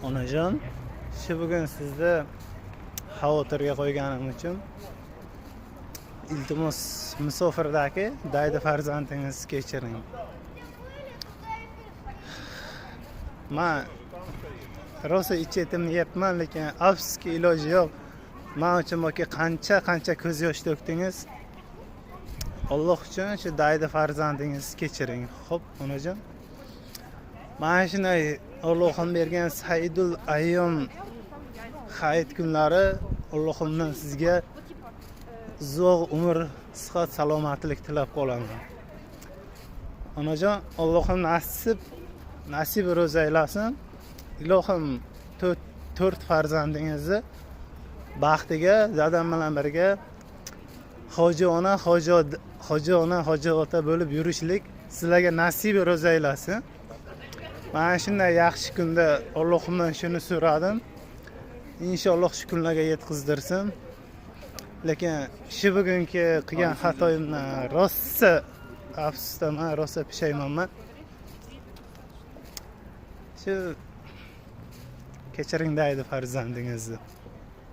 Onajon, shu bugun sizni xavotirga qo'yganim uchun iltimos musofirdagi daydi farzandingiz kechiring. Men rosa ichetimni yeyapman, lekin afsuski iloji yo'q. Men uchun boki qancha ko'z yosh to'kdingiz. Alloh uchun shu daydi farzandingiz kechiring. Xo'p, onajon. Mana shunday Allohim bergan Saidul Ayyom hayit kunlari Allohimdan sizga uzoq umr, sihat, salomatlik tilab qolaman. Onajon, Allohim nasib ro'za aylasin. Ilohim 4 farzandingizni baxtiga dadam bilan birga hoji ona, hoji ota bo'lib yurishlik sizlarga nasib ro'za aylasin. Mana shunday yaxshi kunda Allohimdan shuni so'radim. Inshaalloh shu kunlarga yetkazdirsin. Lekin shu bugungi qilgan xatoyimdan rosa afsusdaman, rosa pushaymonman. Shu kechiring deydi farzandingizni.